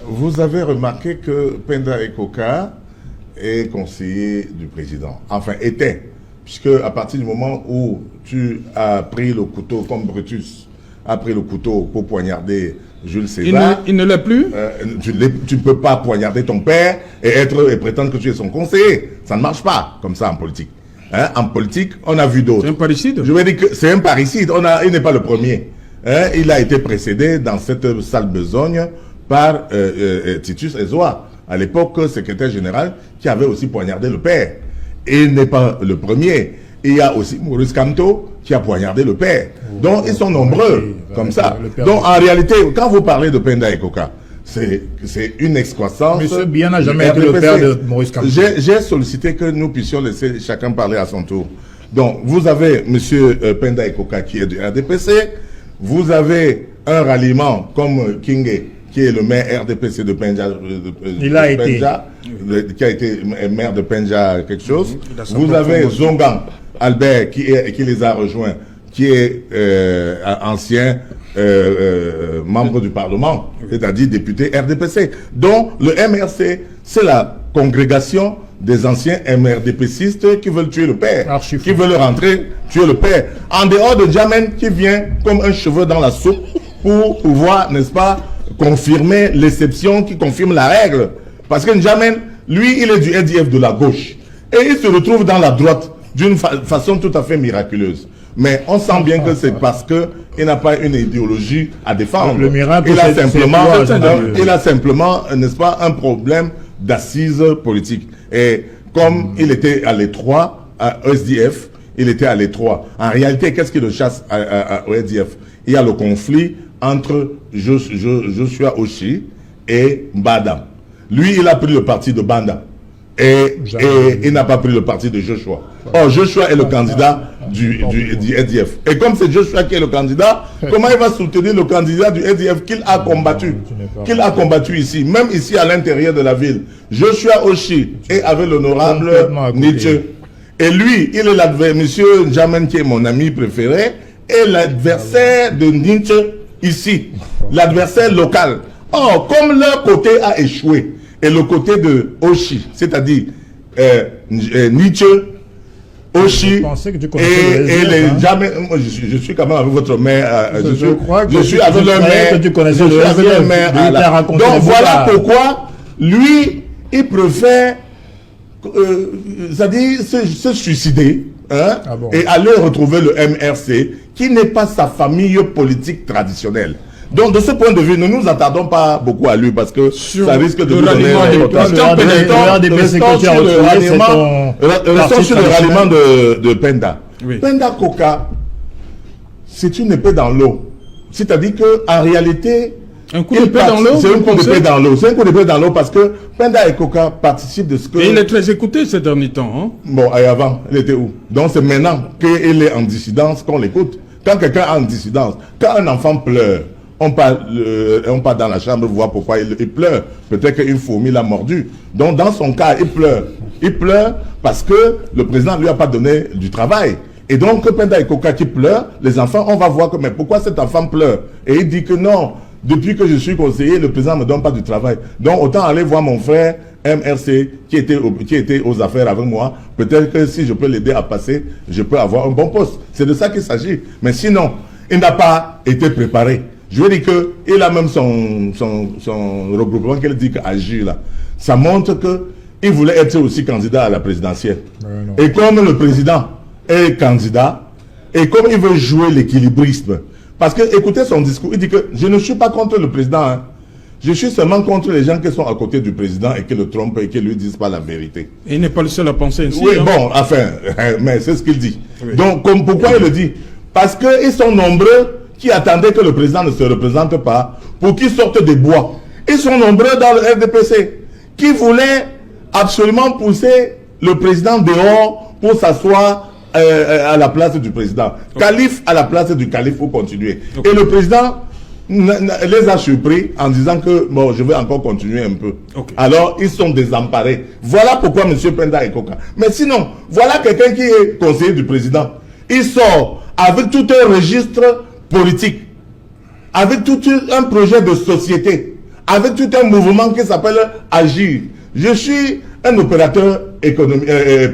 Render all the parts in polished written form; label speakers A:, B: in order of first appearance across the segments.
A: vous avez remarqué que Penda Ekoka est conseiller du président. Enfin, était. Puisque à partir du moment où tu as pris le couteau, comme Brutus a pris le couteau pour poignarder Jules César...
B: Il ne l'est plus.
A: Tu ne peux pas poignarder ton père et prétendre que tu es son conseiller. Ça ne marche pas comme ça en politique. Hein? En politique, on a vu d'autres.
B: C'est un parricide.
A: Je veux dire que c'est un parricide. Il n'est pas le premier. Hein? Il a été précédé dans cette sale besogne par Titus Ezoa, à l'époque secrétaire général, qui avait aussi poignardé le père. Et il n'est pas le premier. Il y a aussi Maurice Kamto qui a poignardé le père. Donc ils sont nombreux comme ça. Donc en réalité, quand vous parlez de Penda Ekoka, c'est une excroissance.
C: Monsieur Biya n'a jamais été le père de Maurice Kamto.
A: J'ai sollicité que nous puissions laisser chacun parler à son tour. Donc vous avez monsieur Penda Ekoka qui est du RDPC. Vous avez un ralliement comme Kingé, qui est le maire RDPC de Penja, qui a été maire de Penja quelque chose. Vous avez Zongang Albert qui les a rejoints, qui est ancien membre du Parlement, c'est-à-dire député RDPC. Donc le MRC, c'est la congrégation des anciens MRDPcistes qui veulent tuer le père, qui veulent rentrer tuer le père. En dehors de Djamen qui vient comme un cheveu dans la soupe pour pouvoir, n'est-ce pas, confirmer l'exception qui confirme la règle. Parce que Djamen, lui, il est du LDF de la gauche. Et il se retrouve dans la droite d'une façon tout à fait miraculeuse. Mais on sent bien que c'est parce qu'il n'a pas une idéologie à défendre.
C: Le miracle,
A: il a simplement, n'est-ce pas, un problème d'assises politiques. Et comme il était à l'étroit, à SDF, il était à l'étroit. En réalité, qu'est-ce qui le chasse au SDF? Il y a le conflit entre Joshua Oshi et Mbadam. Lui, il a pris le parti de Banda. Et il n'a pas pris le parti de Joshua. Or, Joshua est le candidat du SDF. Et comme c'est Joshua qui est le candidat, comment il va soutenir le candidat du SDF qu'il a combattu? Qu'il a combattu ici, même ici à l'intérieur de la ville. Joshua Oshi est avec l'honorable Nietzsche. Et lui, il est l'adversaire, monsieur Djamen qui est mon ami préféré, est l'adversaire de Nietzsche ici. L'adversaire local. Or, comme leur côté a échoué, et le côté de Oshi, c'est-à-dire Nietzsche, Oshi et les jamais. Je suis quand même avec votre mère. Je suis avec leur mère. Donc voilà pourquoi lui, il préfère, c'est-à-dire se suicider. Hein, et aller retrouver le MRC, qui n'est pas sa famille politique traditionnelle. Donc, de ce point de vue, ne nous attardons pas beaucoup à lui parce que ça risque de nous donner restons sur le ralliement de Penda. Oui. Penda Koka, c'est une épée dans l'eau. C'est-à-dire qu'en réalité,
B: un coup d'épée dans l'eau.
A: C'est un coup d'épée dans l'eau. C'est un coup d'épée dans l'eau parce que Penda Ekoka participe de ce que...
B: Et il est très écouté ces derniers temps. Hein?
A: Bon, et avant, il était où? Donc c'est maintenant qu'il est en dissidence qu'on l'écoute. Quand quelqu'un est en dissidence, quand un enfant pleure, on part dans la chambre voir pourquoi il pleure. Peut-être qu'une fourmi l'a mordu. Donc dans son cas, il pleure. Il pleure parce que le président ne lui a pas donné du travail. Et donc, Penda Ekoka qui pleure, les enfants, on va voir que, mais pourquoi cet enfant pleure? Et il dit que non, depuis que je suis conseiller, le président ne me donne pas du travail. Donc, autant aller voir mon frère MRC qui était aux affaires avec moi. Peut-être que si je peux l'aider à passer, je peux avoir un bon poste. C'est de ça qu'il s'agit. Mais sinon, il n'a pas été préparé. Je veux dire qu'il a même son regroupement qu'il dit qu'agir là. Ça montre qu'il voulait être aussi candidat à la présidentielle. Et comme le président est candidat, et comme il veut jouer l'équilibrisme, parce que écoutez son discours, il dit que je ne suis pas contre le président, hein. Je suis seulement contre les gens qui sont à côté du président et qui le trompent et qui ne lui disent pas la vérité.
B: Et il n'est pas le seul à penser ainsi.
A: Oui, hein. Bon, enfin, mais c'est ce qu'il dit. Oui. Donc, pourquoi il le dit? Parce qu'ils sont nombreux qui attendaient que le président ne se représente pas pour qu'il sorte des bois. Ils sont nombreux dans le RDPC qui voulaient absolument pousser le président dehors pour s'asseoir à la place du président. Okay. Calife à la place du calife pour continuer. Okay. Et le président les a surpris en disant que bon, je vais encore continuer un peu. Okay. Alors, ils sont désemparés. Voilà pourquoi M. Penda Ekoka. Mais sinon, voilà quelqu'un qui est conseiller du président. Il sort avec tout un registre politique, avec tout un projet de société, avec tout un mouvement qui s'appelle Agir. Je suis un opérateur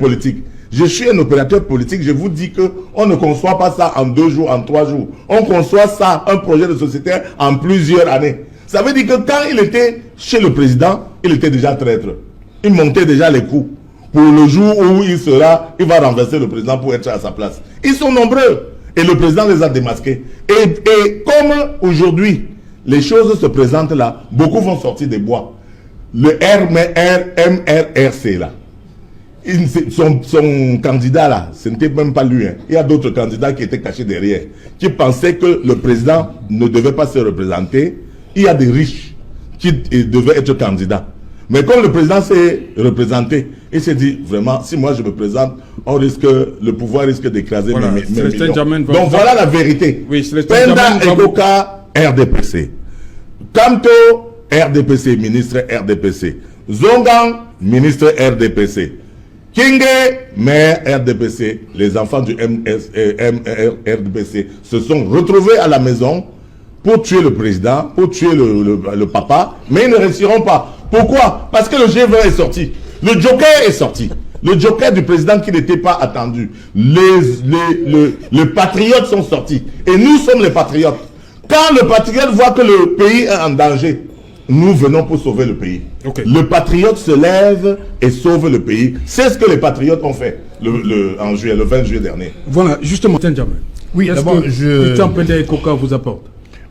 A: politique. Je suis un opérateur politique. Je vous dis qu'on ne conçoit pas ça en 2 jours, en 3 jours. On conçoit ça, un projet de société, en plusieurs années. Ça veut dire que quand il était chez le président, il était déjà traître. Il montait déjà les coups. Pour le jour où il va renverser le président pour être à sa place. Ils sont nombreux. Et le président les a démasqués. Et comme aujourd'hui, les choses se présentent là, beaucoup vont sortir des bois. Le MRRC là, son candidat là, ce n'était même pas lui. Hein. Il y a d'autres candidats qui étaient cachés derrière, qui pensaient que le président ne devait pas se représenter. Il y a des riches qui devaient être candidats. Mais comme le président s'est représenté, il s'est dit vraiment, si moi je me présente, le pouvoir risque d'écraser mes millions. Donc voilà la vérité.
B: Oui,
A: Penda Ekoka, RDPC. Kamto, RDPC, ministre RDPC. Zongang, ministre RDPC. Kinge, maire RDPC. Les enfants du RDPC se sont retrouvés à la maison pour tuer le président, pour tuer le papa, mais ils ne réussiront pas. Pourquoi? Parce que le G20 est sorti. Le Joker est sorti. Le Joker du président qui n'était pas attendu. Les patriotes sont sortis. Et nous sommes les patriotes. Quand le patriote voit que le pays est en danger, nous venons pour sauver le pays. Okay. Le patriote se lève et sauve le pays. C'est ce que les patriotes ont fait en juillet, le 20 juillet dernier.
B: Voilà, justement, Tinjamel.
C: Oui, d'abord,
B: Penda Ekoka vous apporte.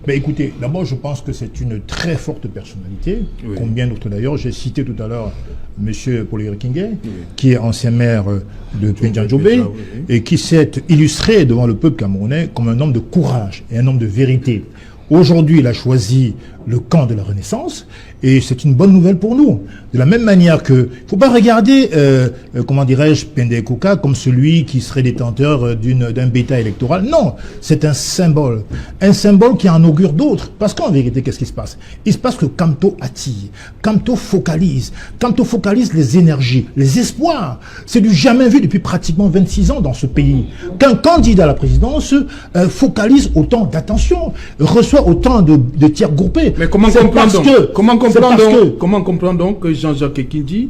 C: Mais écoutez, d'abord, je pense que c'est une très forte personnalité, oui. Combien d'autres d'ailleurs. J'ai cité tout à l'heure M. Paul-Henri Kinge, oui. Qui est ancien maire de Pendjandjobé, oui. Et qui s'est illustré devant le peuple camerounais comme un homme de courage et un homme de vérité. Aujourd'hui, il a choisi le camp de la Renaissance et c'est une bonne nouvelle pour nous. De la même manière que, il ne faut pas regarder, comment dirais-je, Penda Ekoka comme celui qui serait détenteur d'un bêta électoral. Non, c'est un symbole qui en augure d'autres. Parce qu'en vérité, qu'est-ce qui se passe? Il se passe que Kamto attire, Kamto focalise les énergies, les espoirs. C'est du jamais vu depuis pratiquement 26 ans dans ce pays. Qu'un candidat à la présidence focalise autant d'attention, reçoit autant de tiers groupés.
B: Mais comment comprendre donc que Jean-Jacques Ekindi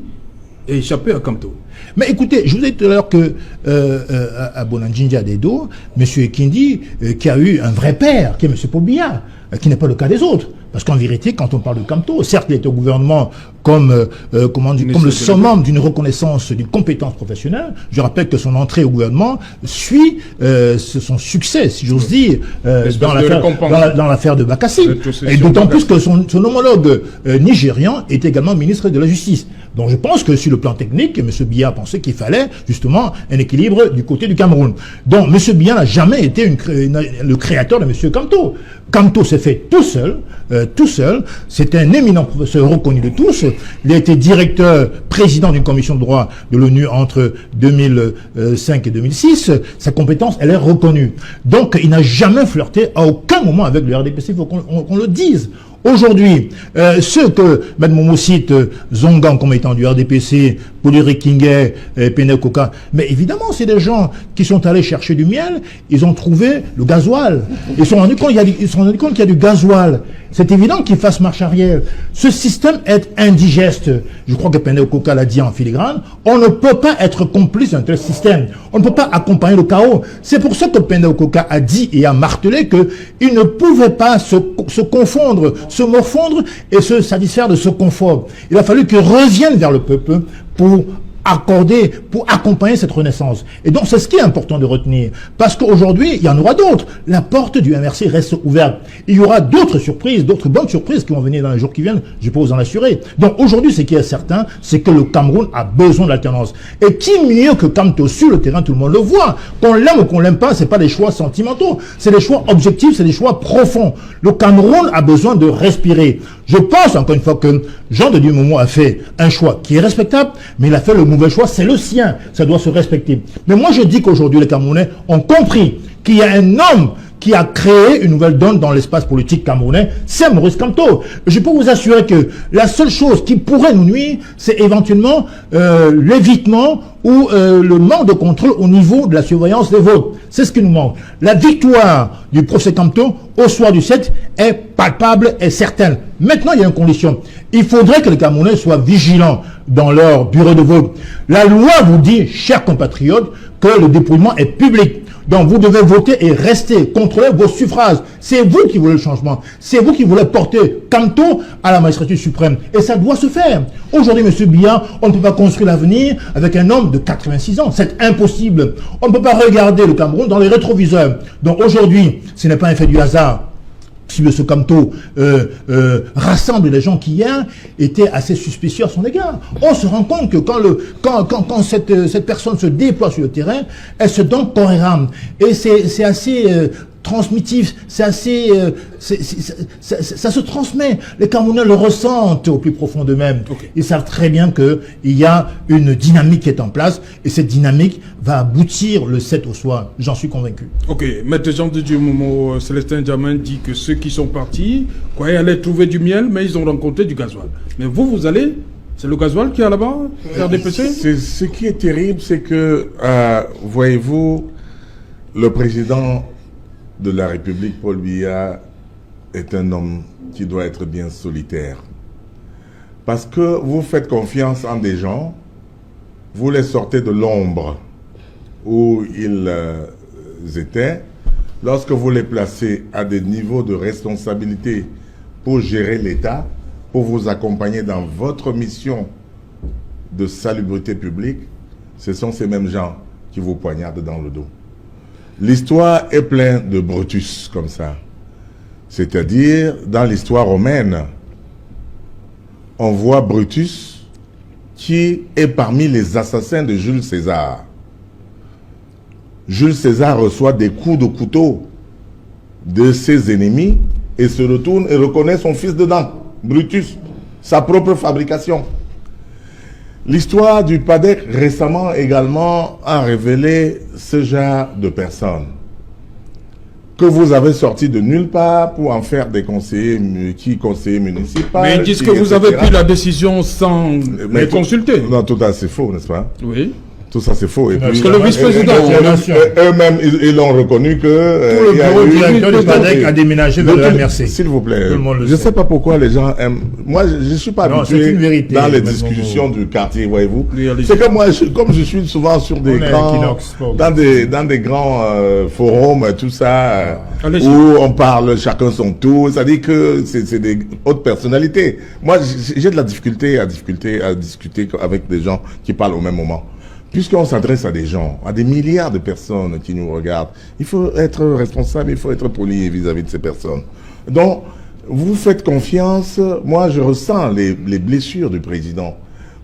B: ait échappé à Kamto?
C: Mais écoutez, je vous ai dit tout à l'heure que à Bonanjinja Dedo, M. Ekindi, qui a eu un vrai père, qui est M. Paul Biya, qui n'est pas le cas des autres. Parce qu'en vérité, quand on parle de Kamto, certes, il est au gouvernement comme le summum d'une reconnaissance d'une compétence professionnelle. Je rappelle que son entrée au gouvernement suit son succès, si j'ose dire, dans l'affaire de Bakassi. Et d'autant plus que son homologue nigérian est également ministre de la Justice. Donc je pense que sur le plan technique, M. Biya pensait qu'il fallait justement un équilibre du côté du Cameroun. Donc M. Biya n'a jamais été le créateur de M. Kamto. Kamto s'est fait tout seul. C'est un éminent professeur reconnu de tous. Il a été directeur, président d'une commission de droit de l'ONU entre 2005 et 2006. Sa compétence, elle est reconnue. Donc, il n'a jamais flirté à aucun moment avec le RDPC. Il faut qu'on le dise. Aujourd'hui, ceux que Mme Momo cite, Zongang comme étant du RDPC, Paul-Henri Kinge, Penda Ekoka, mais évidemment, c'est des gens qui sont allés chercher du miel, ils ont trouvé le gasoil. Ils se sont rendus compte qu'il y a du gasoil. C'est évident qu'ils fassent marche arrière. Ce système est indigeste. Je crois que Penda Ekoka l'a dit en filigrane. On ne peut pas être complice d'un tel système. On ne peut pas accompagner le chaos. C'est pour ça que Penda Ekoka a dit et a martelé qu'il ne pouvait pas se confondre, se morfondre et se satisfaire de ce confort. Il a fallu qu'il revienne vers le peuple pour accompagner cette renaissance. Et donc, c'est ce qui est important de retenir. Parce qu'aujourd'hui, il y en aura d'autres. La porte du MRC reste ouverte. Il y aura d'autres surprises, d'autres bonnes surprises qui vont venir dans les jours qui viennent, je peux vous en assurer. Donc, aujourd'hui, ce qui est certain, c'est que le Cameroun a besoin d'alternance. Et qui mieux que Kamto sur le terrain, tout le monde le voit. Qu'on l'aime ou qu'on l'aime pas, c'est pas des choix sentimentaux. C'est des choix objectifs, c'est des choix profonds. Le Cameroun a besoin de respirer. Je pense, encore une fois, que Jean de Dieu Momo a fait un choix qui est respectable, mais il a fait le mauvais choix, c'est le sien. Ça doit se respecter. Mais moi, je dis qu'aujourd'hui, les Camerounais ont compris qu'il y a un homme qui a créé une nouvelle donne dans l'espace politique camerounais, c'est Maurice Kamto. Je peux vous assurer que la seule chose qui pourrait nous nuire, c'est éventuellement l'évitement ou le manque de contrôle au niveau de la surveillance des votes. C'est ce qui nous manque. La victoire du professeur Kamto au soir du 7 est palpable et certaine. Maintenant, il y a une condition. Il faudrait que les Camerounais soient vigilants dans leur bureau de vote. La loi vous dit, chers compatriotes, que le dépouillement est public. Donc vous devez voter et rester, contrôler vos suffrages. C'est vous qui voulez le changement. C'est vous qui voulez porter Kamto à la magistrature suprême. Et ça doit se faire. Aujourd'hui, M. Biya, on ne peut pas construire l'avenir avec un homme de 86 ans. C'est impossible. On ne peut pas regarder le Cameroun dans les rétroviseurs. Donc aujourd'hui, ce n'est pas un fait du hasard. Si M. Kamto rassemble les gens qui hier étaient assez suspicieux à son égard. On se rend compte que quand cette personne se déploie sur le terrain, elle se donne corps et âme. Et c'est assez transmittif, c'est assez... ça se transmet. Les Camerounais le ressentent au plus profond d'eux-mêmes. Okay. Ils savent très bien qu'il y a une dynamique qui est en place et cette dynamique va aboutir le 7 au soir. J'en suis convaincu.
B: Ok. Maître Jean de Dieu Momo, Célestin Diamant dit que ceux qui sont partis croyaient aller trouver du miel, mais ils ont rencontré du gasoil. Mais vous allez... C'est le gasoil qui est là-bas, RDPC?
A: Ce qui est terrible, c'est que, voyez-vous, le président de la République, Paul Biya, est un homme qui doit être bien solitaire. Parce que vous faites confiance en des gens, vous les sortez de l'ombre où ils étaient, lorsque vous les placez à des niveaux de responsabilité pour gérer l'État, pour vous accompagner dans votre mission de salubrité publique, ce sont ces mêmes gens qui vous poignardent dans le dos. L'histoire est pleine de Brutus comme ça. C'est-à-dire, dans l'histoire romaine, on voit Brutus qui est parmi les assassins de Jules César. Jules César reçoit des coups de couteau de ses ennemis et se retourne et reconnaît son fils dedans, Brutus, sa propre fabrication. L'histoire du PADEC récemment également a révélé ce genre de personnes que vous avez sorti de nulle part pour en faire des conseillers municipaux.
B: Mais ils disent que vous avez pris la décision sans les consulter.
A: Non, tout ça c'est faux, n'est-ce pas?
B: Oui.
A: Tout ça c'est faux. Et
B: parce que le vice-président,
A: eux-mêmes, ils l'ont reconnu que...
C: Tout le bureau directeur du PADEC a déménagé vers la MRC.
A: S'il vous plaît, je ne sais pas pourquoi les gens aiment... Moi, je ne suis pas habitué dans les discussions du quartier, voyez-vous. C'est que moi, comme je suis souvent sur des grands... Dans des grands forums, tout ça, où on parle chacun son tour, c'est-à-dire que c'est des hautes personnalités. Moi, j'ai de la difficulté à discuter avec des gens qui parlent au même moment. Puisqu'on s'adresse à des gens, à des milliards de personnes qui nous regardent, il faut être responsable, il faut être poli vis-à-vis de ces personnes. Donc, vous faites confiance, moi je ressens les blessures du président.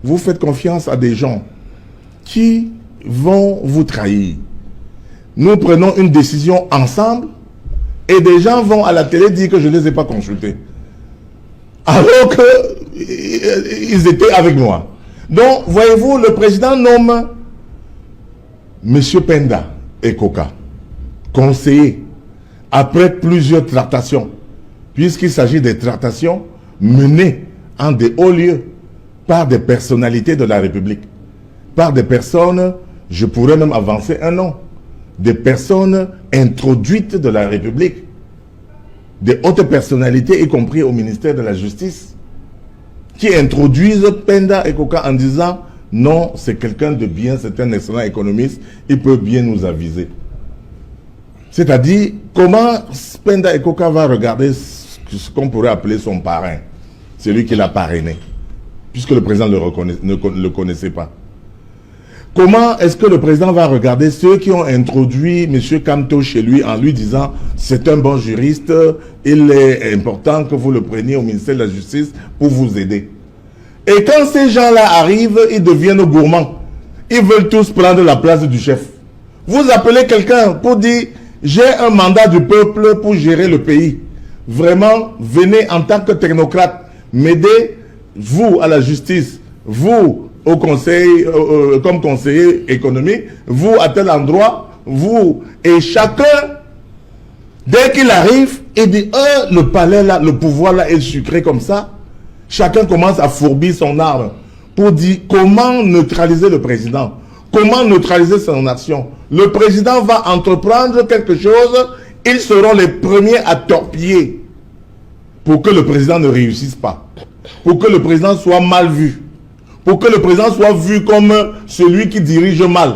A: Vous faites confiance à des gens qui vont vous trahir. Nous prenons une décision ensemble et des gens vont à la télé dire que je ne les ai pas consultés. Alors qu'ils étaient avec moi. Donc, voyez-vous, le président nomme Monsieur Penda Ekoka, conseiller, après plusieurs tractations, puisqu'il s'agit des tractations menées en des hauts lieux par des personnalités de la République, par des personnes, je pourrais même avancer un nom, des personnes introduites de la République, des hautes personnalités, y compris au ministère de la Justice, qui introduisent Penda Ekoka en disant non, c'est quelqu'un de bien, c'est un excellent économiste, il peut bien nous aviser. C'est-à-dire, comment Penda Ekoka va regarder ce qu'on pourrait appeler son parrain, celui qui l'a parrainé, puisque le président ne le connaissait pas. Comment est-ce que le président va regarder ceux qui ont introduit M. Kamto chez lui en lui disant c'est un bon juriste, il est important que vous le preniez au ministère de la Justice pour vous aider. Et quand ces gens-là arrivent, ils deviennent gourmands. Ils veulent tous prendre la place du chef. Vous appelez quelqu'un pour dire j'ai un mandat du peuple pour gérer le pays. Vraiment, venez en tant que technocrate m'aider, vous à la justice, vous au conseil, comme conseiller économique, vous à tel endroit, vous et chacun Dès qu'il arrive, il dit le palais là, le pouvoir là est sucré comme ça. Chacun commence à fourbir son arme pour dire comment neutraliser le président, comment neutraliser son action. Le président va entreprendre quelque chose, ils seront les premiers à torpiller pour que le président ne réussisse pas, pour que le président soit mal vu, pour que le président soit vu comme celui qui dirige mal.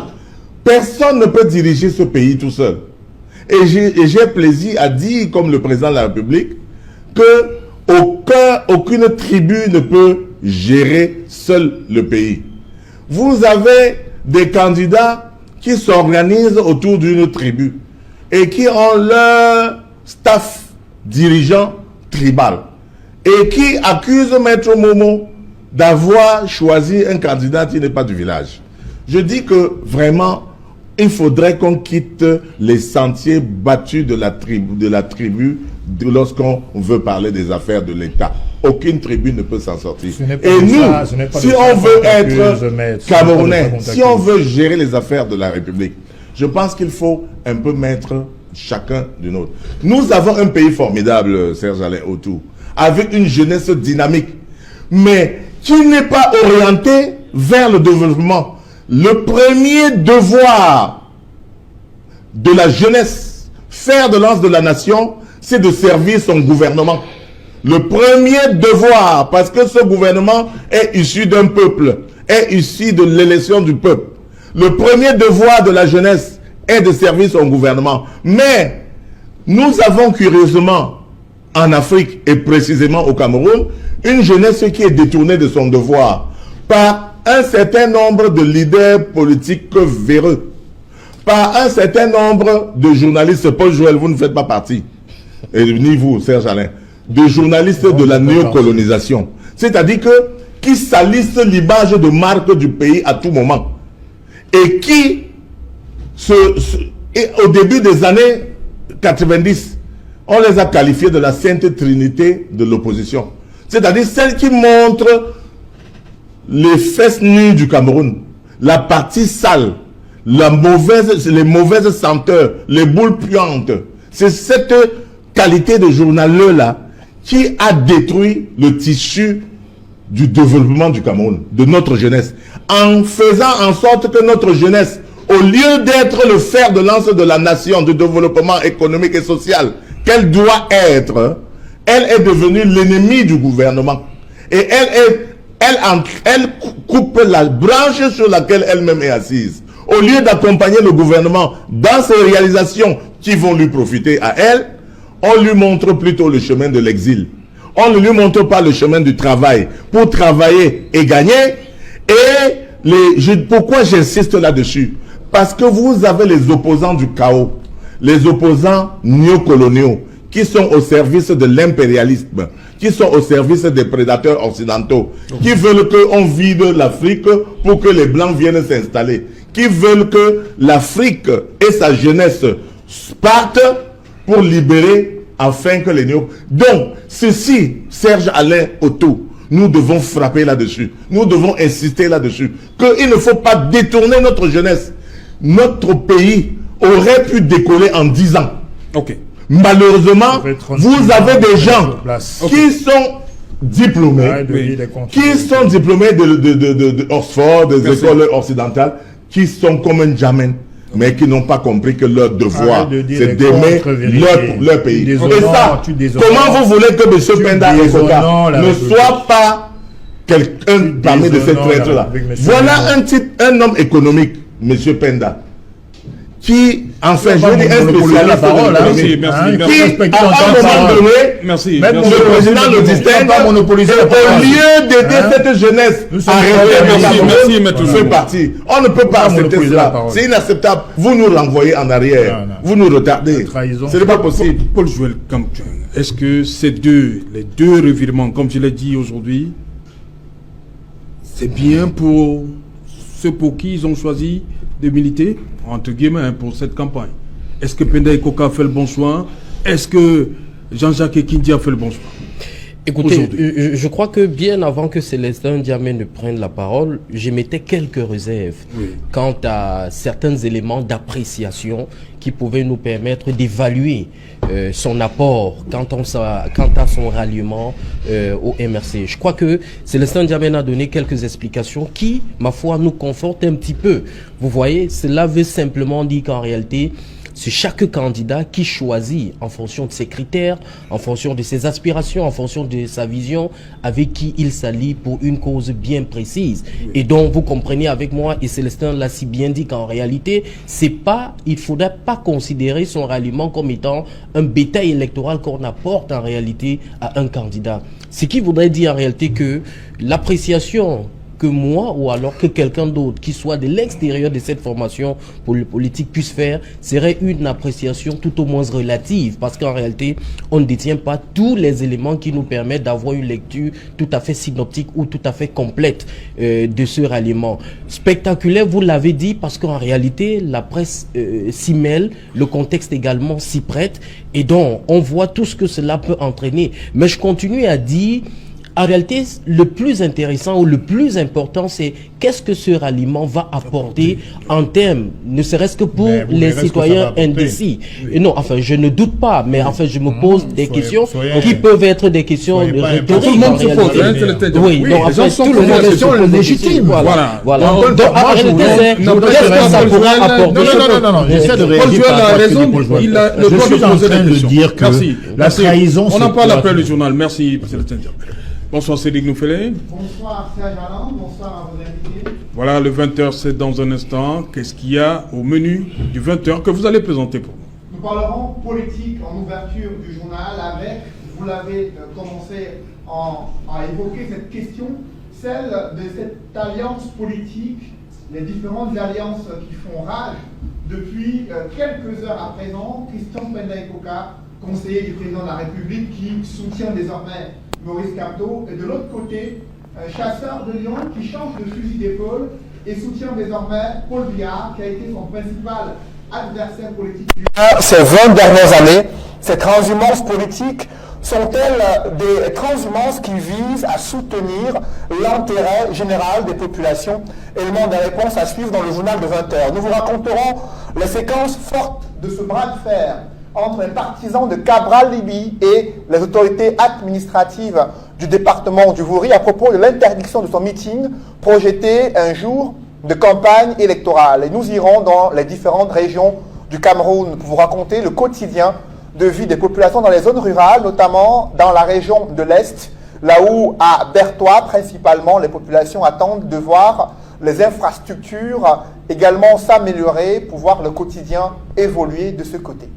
A: Personne ne peut diriger ce pays tout seul. Et j'ai plaisir à dire, comme le président de la République, que aucune tribu ne peut gérer seul le pays. Vous avez des candidats qui s'organisent autour d'une tribu et qui ont leur staff dirigeant tribal et qui accusent Maître Momo d'avoir choisi un candidat qui n'est pas du village. Je dis que vraiment, il faudrait qu'on quitte les sentiers battus de la tribu lorsqu'on veut parler des affaires de l'État. Aucune tribu ne peut s'en sortir. Et nous, si on veut être Camerounais, si on veut gérer les affaires de la République, je pense qu'il faut un peu mettre chacun du nôtre. Nous avons un pays formidable, Serge Alain, autour, avec une jeunesse dynamique, mais qui n'est pas orientée vers le développement. Le premier devoir de la jeunesse, fer de lance de la nation, c'est de servir son gouvernement. Le premier devoir, parce que ce gouvernement est issu d'un peuple, est issu de l'élection du peuple. Le premier devoir de la jeunesse est de servir son gouvernement. Mais nous avons curieusement, en Afrique et précisément au Cameroun, une jeunesse qui est détournée de son devoir par un certain nombre de leaders politiques véreux, par un certain nombre de journalistes. Paul Joël, vous ne faites pas partie, et ni vous, Serge Alain, de journalistes de la néocolonisation. C'est-à-dire qui salissent l'image de marque du pays à tout moment. Et qui, et au début des années 90, on les a qualifiés de la sainte trinité de l'opposition. C'est-à-dire celle qui montre les fesses nues du Cameroun, la partie sale, les mauvaises senteurs, les boules puantes. C'est cette qualité de journaleux-là qui a détruit le tissu du développement du Cameroun, de notre jeunesse, en faisant en sorte que notre jeunesse, au lieu d'être le fer de lance de la nation, du développement économique et social, qu'elle doit être, elle est devenue l'ennemi du gouvernement. Et elle coupe la branche sur laquelle elle-même est assise. Au lieu d'accompagner le gouvernement dans ses réalisations qui vont lui profiter à elle, on lui montre plutôt le chemin de l'exil. On ne lui montre pas le chemin du travail pour travailler et gagner. Et pourquoi j'insiste là-dessus? Parce que vous avez les opposants du chaos, les opposants néocoloniaux, qui sont au service de l'impérialisme, qui sont au service des prédateurs occidentaux, qui veulent qu'on vide l'Afrique pour que les Blancs viennent s'installer, qui veulent que l'Afrique et sa jeunesse partent pour libérer afin que les néo... Donc, ceci, Serge Alain Otto, nous devons frapper là-dessus. Nous devons insister là-dessus. Qu'il ne faut pas détourner notre jeunesse. Notre pays aurait pu décoller en 10 ans.
B: Ok.
A: Malheureusement, vous avez des gens qui sont diplômés, de Oxford, des écoles occidentales, qui sont comme un Jamen, mais qui n'ont pas compris que leur devoir, c'est d'aimer leur pays. Et ça, comment vous voulez que M. Penda et Koka ne soient pas quelqu'un parmi de ces traîtres-là? Voilà un homme économique, M. Penda, qui, enfin, je veux dire, un spécialiste qui, à un moment donné, le président le distingue, au lieu d'aider cette jeunesse à rêver, fait partie. On ne peut pas accepter cela. C'est inacceptable. Vous nous renvoyez en arrière. Vous nous retardez. Ce n'est pas possible.
B: Paul Joël Kamtchang, est-ce que les deux revirements, comme je l'ai dit aujourd'hui, c'est bien pour ceux pour qui ils ont choisi de militer, entre guillemets, pour cette campagne? Est-ce que Penda et Koka a fait le bon choix? Est-ce que Jean-Jacques Ekindi a fait le bon choix?
D: Écoutez, je crois que bien avant que Célestin Diamé ne prenne la parole, j'émettais quelques réserves quant à certains éléments d'appréciation qui pouvaient nous permettre d'évaluer son apport quant à son ralliement au MRC. Je crois que Célestin Diamé a donné quelques explications qui, ma foi, nous confortent un petit peu. Vous voyez, cela veut simplement dire qu'en réalité, c'est chaque candidat qui choisit en fonction de ses critères, en fonction de ses aspirations, en fonction de sa vision, avec qui il s'allie pour une cause bien précise. Et donc, vous comprenez avec moi, et Célestin l'a si bien dit qu'en réalité, il faudrait pas considérer son ralliement comme étant un bétail électoral qu'on apporte en réalité à un candidat. Ce qui voudrait dire en réalité que l'appréciation que moi ou alors que quelqu'un d'autre qui soit de l'extérieur de cette formation politique puisse faire serait une appréciation tout au moins relative, parce qu'en réalité on ne détient pas tous les éléments qui nous permettent d'avoir une lecture tout à fait synoptique ou tout à fait complète de ce ralliement. Spectaculaire, vous l'avez dit, parce qu'en réalité la presse s'y mêle, le contexte également s'y prête, et donc on voit tout ce que cela peut entraîner. Mais je continue à dire, en réalité, le plus intéressant ou le plus important, c'est qu'est-ce que ce ralliement va apporter en termes, ne serait-ce que pour les citoyens indécis. Et non, enfin, je ne doute pas, mais enfin, je me pose des questions qui peuvent être des questions de rhétorique.
B: Tout le monde se pose.
D: Oui, donc en fait, tout le monde se pose légitime. Voilà. Donc, en réalité, qu'est-ce que ça pourra apporter?
C: Non, j'essaie de réagir.
B: Paul a raison, il a le droit de poser des questions.
C: Dire que la trahison...
B: On n'a pas l'appel le journal. Merci, Célestin Diamé. Bonsoir Cédric Noufélé.
E: Bonsoir Serge Alain, bonsoir à vos invités.
B: Voilà, le 20h, c'est dans un instant. Qu'est-ce qu'il y a au menu du 20h que vous allez présenter pour nous?
E: Nous parlerons politique en ouverture du journal avec, vous l'avez commencé à évoquer cette question, celle de cette alliance politique, les différentes alliances qui font rage depuis quelques heures à présent. Christian Penda Ecoca, conseiller du président de la République, qui soutient désormais Maurice Kamto, et de l'autre côté, chasseur de Lyon qui change de fusil d'épaule et soutient désormais Paul Biya, qui a été son principal adversaire politique.
F: Ces 20 dernières années, ces transhumances politiques sont-elles des transhumances qui visent à soutenir l'intérêt général des populations? Élément de réponse à suivre dans le journal de 20h. Nous vous raconterons les séquences fortes
E: de ce bras de fer entre les partisans de Cabral Libye et les autorités administratives du département du Vouri à propos de l'interdiction de son meeting projeté un jour de campagne électorale. Et nous irons dans les différentes régions du Cameroun pour vous raconter le quotidien de vie des populations dans les zones rurales, notamment dans la région de l'Est, là où à Bertois principalement les populations attendent de voir les infrastructures également s'améliorer pour voir le quotidien évoluer de ce côté.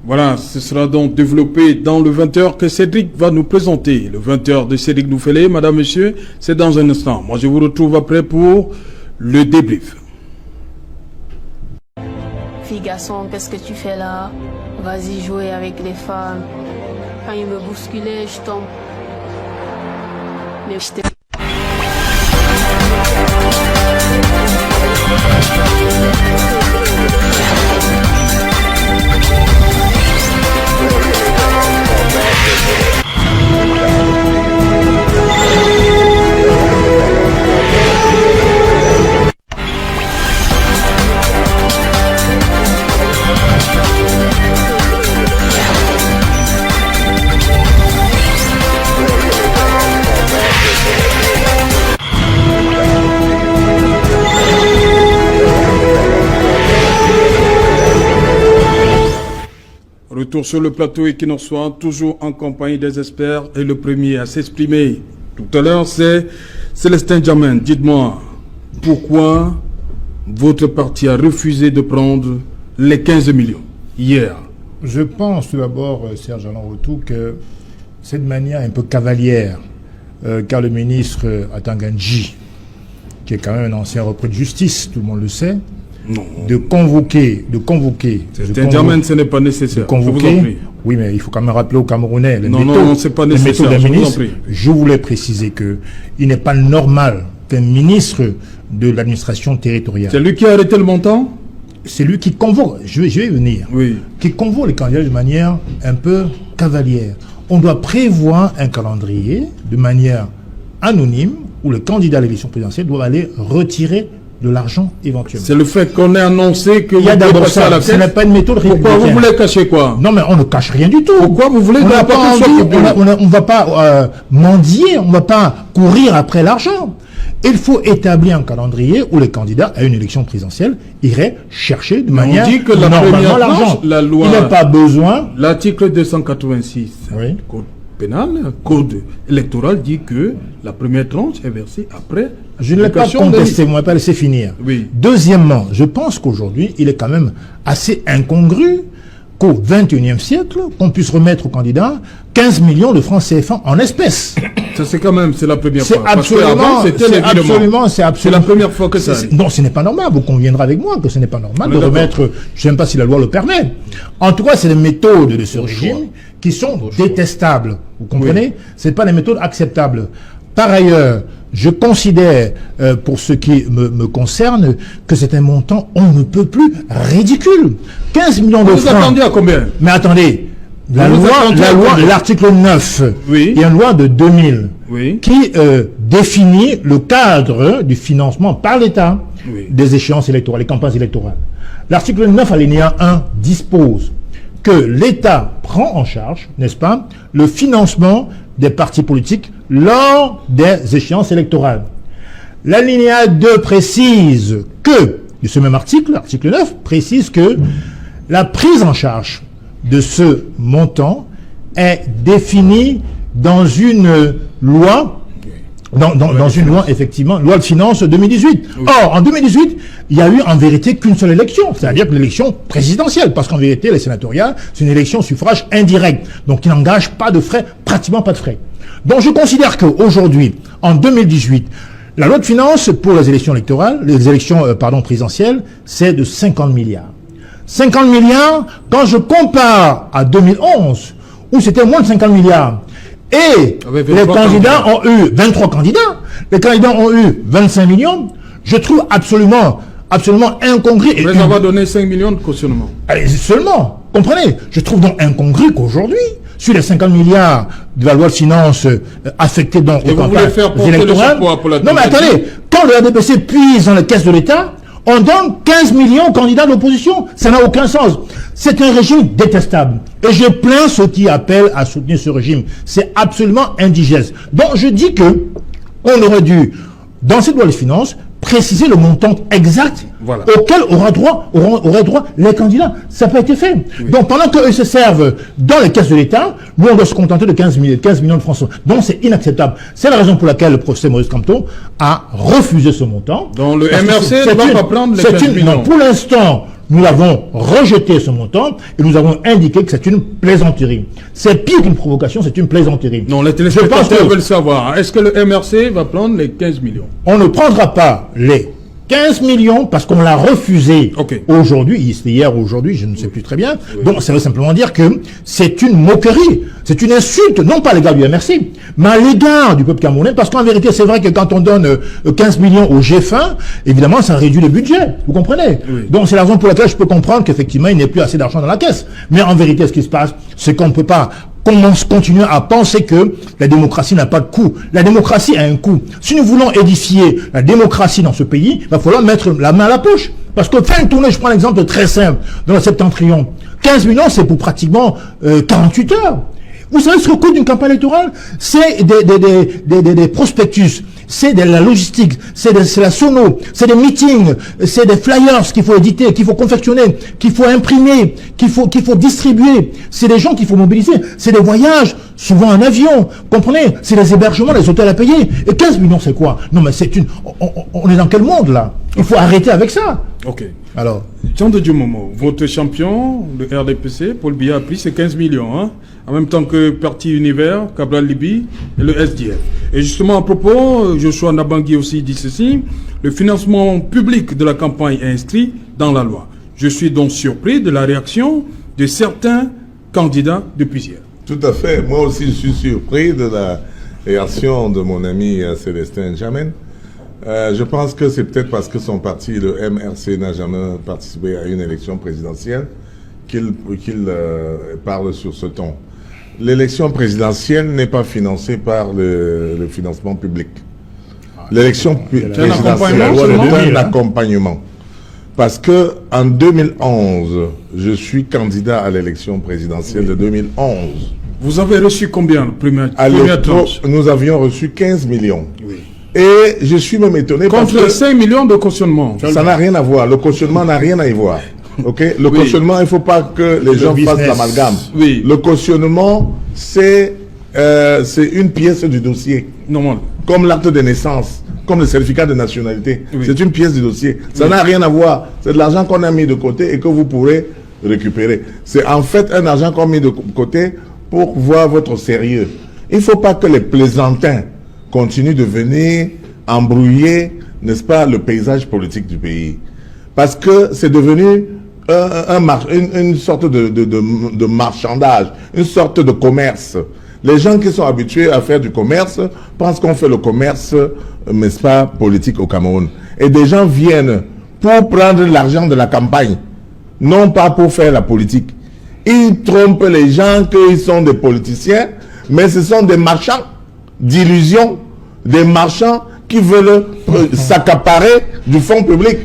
B: Voilà, ce sera donc développé dans le 20h que Cédric va nous présenter. Le 20h de Cédric Noufélé, madame, monsieur, c'est dans un instant. Moi, je vous retrouve après pour le débrief.
G: Fille, garçon, qu'est-ce que tu fais là? Vas-y jouer avec les femmes. Quand il me bousculait, je tombe. Mais je t'ai...
B: Retour sur le plateau et qui nous soit toujours en compagnie des experts, et le premier à s'exprimer tout à l'heure, c'est Célestin Diamé. Dites-moi, pourquoi votre parti a refusé de prendre les 15 millions hier?
C: Je pense tout d'abord, Serge Alain Rotou, que cette manière un peu cavalière, car le ministre Atanganji, qui est quand même un ancien repris de justice, tout le monde le sait,
B: non.
C: de convoquer.
B: C'est un diamant, ce n'est pas nécessaire.
C: Je vous en prie. Oui, mais il faut quand même rappeler aux Camerounais les méthodes.
B: Non, c'est pas nécessaire.
C: Je voulais préciser que il n'est pas normal qu'un ministre de l'administration territoriale.
B: C'est lui qui a arrêté le montant?
C: C'est lui qui convoque. Je vais y venir.
B: Oui.
C: Qui convoque les candidats de manière un peu cavalière. on doit prévoir un calendrier de manière anonyme où le candidat à l'élection présidentielle doit aller retirer de l'argent éventuellement.
B: C'est le fait qu'on ait annoncé que
C: Il y a d'abord ça, ce n'est pas une méthode républicaine.
B: Pourquoi vous voulez cacher quoi?
C: Non, mais on ne cache rien du tout.
B: Pourquoi vous voulez
C: on
B: que
C: n'a pas
B: soit
C: envie,
B: public?
C: on va pas mendier, on ne va pas courir après l'argent. Il faut établir un calendrier où les candidats à une élection présidentielle iraient chercher de manière
B: on dit que la première
C: l'argent.
B: la loi,
C: Il n'y a pas besoin.
B: L'article 286
C: Oui.
B: du code pénal, code électoral dit que la première tranche est versée après.
C: Je ne l'ai pas contesté, vous ne m'avez pas laissé finir.
B: Oui.
C: Deuxièmement, je pense qu'aujourd'hui, il est quand même assez incongru qu'au XXIe siècle, qu'on puisse remettre au candidat 15 millions de francs CFA en espèces.
B: Ça c'est quand même, c'est la première
C: C'est
B: fois.
C: absolument,
B: c'est la première fois que ça arrive.
C: Non, ce n'est pas normal. Vous conviendrez avec moi que ce n'est pas normal de remettre, je ne sais même pas si la loi le permet. En tout cas, c'est les méthodes de ce régime qui sont détestables. Vous comprenez? C'est pas des méthodes acceptables. Par ailleurs, je considère, pour ce qui me concerne, que c'est un montant, on ne peut plus ridicule. 15 millions de francs.
B: Vous attendez à combien?
C: Mais attendez, l'article 9,
B: oui.
C: il y a une loi de 2000
B: oui.
C: qui définit le cadre du financement par l'État
B: oui.
C: des échéances électorales, les campagnes électorales. L'article 9, alinéa 1, dispose que l'État prend en charge, n'est-ce pas, le financement des partis politiques lors des échéances électorales. L'alinéa 2 précise que, de ce même article, l'article 9, précise que la prise en charge de ce montant est définie dans une loi, dans une loi, effectivement, loi de finances 2018. Oui. Or, en 2018, il n'y a eu en vérité qu'une seule élection, c'est-à-dire l'élection présidentielle, parce qu'en vérité, les sénatoriales, c'est une élection suffrage indirect, donc qui n'engage pas de frais, pratiquement pas de frais. Donc je considère qu'aujourd'hui, en 2018, la loi de finances pour les élections électorales, les élections présidentielles, c'est de 50 milliards. 50 milliards, quand je compare à 2011, où c'était moins de 50 milliards, et les candidats ont eu 23 candidats, les candidats ont eu 25 millions, je trouve absolument incongru.
B: Mais on va donner 5 millions de cautionnement.
C: Allez, seulement, comprenez, je trouve donc incongru qu'aujourd'hui, sur les 50 milliards de la loi de finances affectés donc aux campagnes électorales, non mais attendez, quand le RDPC puise dans les caisses de l'État, on donne 15 millions aux candidats de l'opposition. Ça n'a aucun sens. C'est un régime détestable. Et je plains ceux qui appellent à soutenir ce régime. C'est absolument indigeste. Donc je dis que on aurait dû, dans cette loi de finances, préciser le montant exact auquel auraient droit les candidats. Ça n'a pas été fait. Oui. Donc pendant qu'eux se servent dans les caisses de l'État, nous on doit se contenter de 15 millions de francs. Donc c'est inacceptable. C'est la raison pour laquelle le professeur Maurice Kamto a refusé ce montant.
B: Donc le MRC ne va pas prendre les 15 millions.
C: Non, pour l'instant, nous avons rejeté ce montant et nous avons indiqué que c'est une plaisanterie. C'est pire qu'une provocation, c'est une plaisanterie.
B: Non, les téléspectateurs veulent savoir, est-ce que le MRC va prendre les 15 millions?
C: On ne prendra pas les 15 millions parce qu'on l'a refusé aujourd'hui, hier, aujourd'hui, je ne sais plus très bien. Oui. Donc ça veut simplement dire que c'est une moquerie, c'est une insulte, non pas à l'égard du MRC, mais à l'égard du peuple camerounais, parce qu'en vérité, c'est vrai que quand on donne 15 millions au G20, évidemment, ça réduit le budget, vous comprenez? Oui. Donc c'est la raison pour laquelle je peux comprendre qu'effectivement, il n'y ait plus assez d'argent dans la caisse. Mais en vérité, ce qui se passe, c'est qu'on ne peut pas continuer à penser que la démocratie n'a pas de coût. La démocratie a un coût. Si nous voulons édifier la démocratie dans ce pays, il va falloir mettre la main à la poche. Parce que faire une tournée, je prends l'exemple très simple, dans le Septentrion, 15 millions, c'est pour pratiquement 48 heures. Vous savez ce que coûte une campagne électorale? C'est des prospectus, c'est de la logistique, c'est la sono, c'est des meetings, c'est des flyers qu'il faut éditer, qu'il faut confectionner, qu'il faut imprimer, qu'il faut distribuer. C'est des gens qu'il faut mobiliser. C'est des voyages, souvent en avion. Comprenez? C'est des hébergements, des hôtels à payer. Et 15 millions, c'est quoi? Non, mais c'est une... On est dans quel monde, là? Il faut arrêter avec ça.
B: Ok.
C: Alors,
B: Jean de Diomomo, votre champion, le RDPC, Paul Biya a pris ses 15 millions, hein, en même temps que Parti Univers, Cabral Libi et le SDF. Et justement, à propos, Joshua Nabangui aussi dit ceci, le financement public de la campagne est inscrit dans la loi. Je suis donc surpris de la réaction de certains candidats depuis hier.
A: Tout à fait. Moi aussi, je suis surpris de la réaction de mon ami Célestin Jamen. Je pense que c'est peut-être parce que son parti, le MRC, n'a jamais participé à une élection présidentielle qu'il parle sur ce ton. L'élection présidentielle n'est pas financée par le financement public. L'élection présidentielle est un accompagnement. Parce que en 2011, je suis candidat à l'élection présidentielle de 2011.
B: Vous avez reçu combien, première tranche?
A: Nous avions reçu 15 millions. Oui. Et je suis même étonné
B: contre
A: parce que
B: 5 millions de cautionnement.
A: Ça n'a rien à voir. Le cautionnement n'a rien à y voir. Okay? Le cautionnement, il ne faut pas que les gens fassent l'amalgame.
B: Oui.
A: Le cautionnement, c'est une pièce du dossier.
B: Normal.
A: Comme l'acte de naissance, comme le certificat de nationalité. Oui. C'est une pièce du dossier. Ça n'a rien à voir. C'est de l'argent qu'on a mis de côté et que vous pourrez récupérer. C'est en fait un argent qu'on a mis de côté pour voir votre sérieux. Il ne faut pas que les plaisantins continuent de venir embrouiller, n'est-ce pas, le paysage politique du pays. Parce que c'est devenu une sorte de marchandage, une sorte de commerce. Les gens qui sont habitués à faire du commerce pensent qu'on fait le commerce, n'est-ce pas, politique au Cameroun. Et des gens viennent pour prendre l'argent de la campagne, non pas pour faire la politique. Ils trompent les gens qu'ils sont des politiciens, mais ce sont des marchands d'illusions, des marchands qui veulent s'accaparer du fonds public.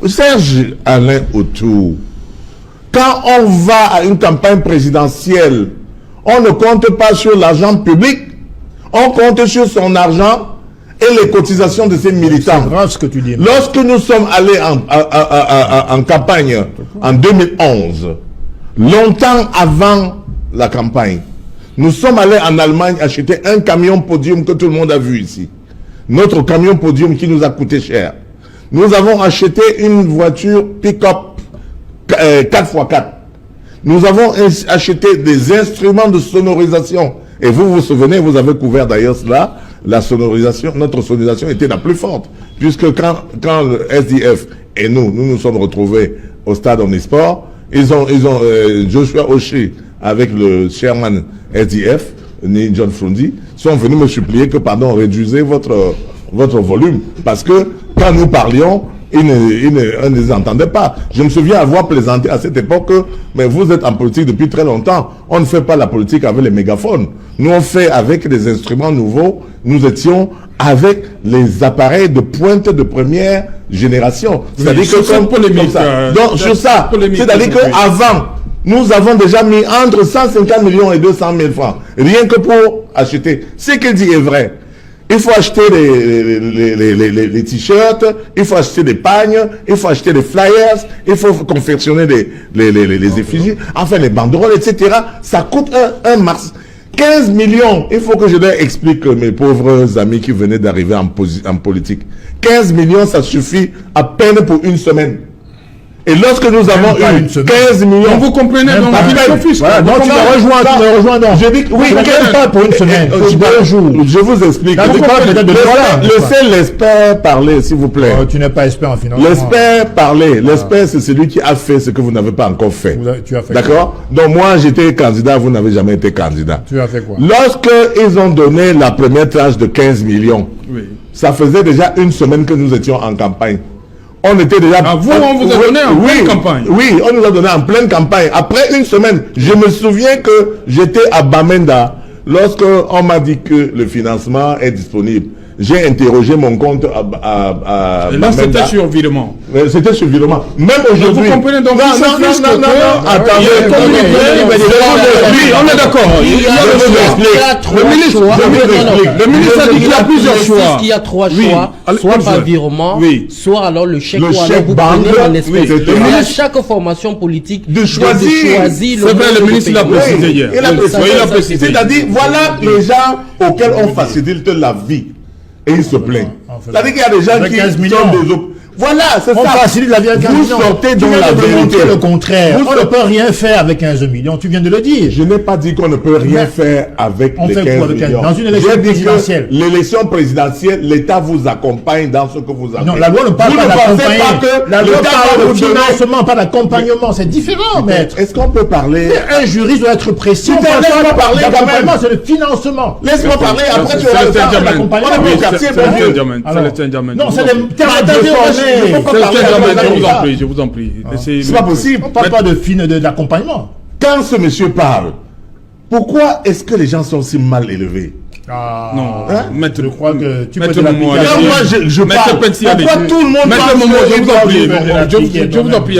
A: Serge Alain Autour, quand on va à une campagne présidentielle, on ne compte pas sur l'argent public, on compte sur son argent et les cotisations de ses militants.
C: C'est grave ce que tu dis.
A: Lorsque nous sommes allés en campagne en 2011, longtemps avant la campagne, nous sommes allés en Allemagne acheter un camion podium que tout le monde a vu ici. Notre camion podium qui nous a coûté cher. Nous avons acheté une voiture pick-up 4x4. Nous avons acheté des instruments de sonorisation. Et vous vous souvenez, vous avez couvert d'ailleurs cela, la sonorisation, notre sonorisation était la plus forte. Puisque quand le SDF et nous sommes retrouvés au stade Omnisport, ils ont Joshua Oshie avec le chairman SDF, ni John Frundi, sont venus me supplier que, pardon, réduisez votre volume. Parce que quand nous parlions, ils ne les entendaient pas. Je me souviens avoir plaisanté à cette époque, mais vous êtes en politique depuis très longtemps. On ne fait pas la politique avec les mégaphones. Nous, on fait avec des instruments nouveaux. Nous étions avec les appareils de pointe de première génération. C'est-à-dire que comme ça. Donc, sur ça, c'est-à-dire qu'avant, nous avons déjà mis entre 150 millions et 200 000 francs. Rien que pour acheter. Ce qu'il dit est vrai. Il faut acheter les t-shirts, il faut acheter des pagnes, il faut acheter des flyers, il faut confectionner les effigies, enfin les banderoles, etc. Ça coûte un max. 15 millions, il faut que je leur explique, mes pauvres amis qui venaient d'arriver en politique. 15 millions, ça suffit à peine pour une semaine. Et lorsque nous avons eu 15 millions...
B: Donc vous comprenez, donc
C: voilà, donc tu me rejoins donc.
A: Je dis oui,
C: pas pour une semaine, pour 2 jours.
A: Je vous explique. Laissez l'expert parler, s'il vous plaît.
C: Tu n'es pas expert en financement.
A: L'expert parler. L'expert, c'est celui qui a fait ce que vous n'avez pas encore fait.
C: Tu as fait.
A: D'accord? Donc moi, j'étais candidat, vous n'avez jamais été candidat.
C: Tu as fait quoi?
A: Lorsque ils ont donné la première tranche de 15 millions, ça faisait déjà une semaine que nous étions en campagne. On était déjà...
B: on vous a donné en pleine campagne.
A: Oui, on nous a donné en pleine campagne. Après une semaine, je me souviens que j'étais à Bamenda lorsque on m'a dit que le financement est disponible. J'ai interrogé mon compte à
B: et là, c'était sur virement.
A: C'était sur virement. Même aujourd'hui...
B: Vous comprenez donc...
A: Non, attendez.
B: Oui, on est d'accord.
G: Le ministre
B: a dit qu'il y a plusieurs choix.
G: Il y a 3 choix. Soit par virement, soit alors le chèque ou alors vous prenez en espèces. Et à chaque formation politique
A: de choisir.
B: C'est vrai, le ministre l'a précisé hier.
A: Il a précisé. C'est-à-dire, voilà les gens auxquels on facilite la vie. Et ils se plaignent. C'est-à-dire qu'il y a des gens qui sont des autres. Voilà, c'est ça.
C: On facilite la vie à 15 millions.
A: Vous sortez dans la vérité.
C: Le contraire. On ne peut rien faire avec 15 millions. Tu viens de le dire.
A: Je n'ai pas dit qu'on ne peut rien faire avec les 15 millions.
C: Dans une élection présidentielle.
A: L'élection présidentielle, l'État vous accompagne dans ce que vous avez.
C: Non, la loi ne parle pas d'accompagner. La loi parle de financement, pas d'accompagnement. C'est différent, maître.
A: Est-ce qu'on peut parler?
C: Un juriste doit être précis.
A: Laisse-moi parler quand même.
C: C'est le financement.
A: Laisse-moi parler. Après, tu auras le temps d'accompagnement. On est au quartier,
C: non, c'est les termes de
B: je vous en prie.
A: C'est pas possible.
C: On ne parle pas d'accompagnement.
A: Quand ce monsieur parle, Pourquoi est-ce que les gens sont si mal élevés?
B: Non,
C: je crois que tu peux
B: je
C: parle.
A: Pourquoi tout le monde
B: je vous en prie,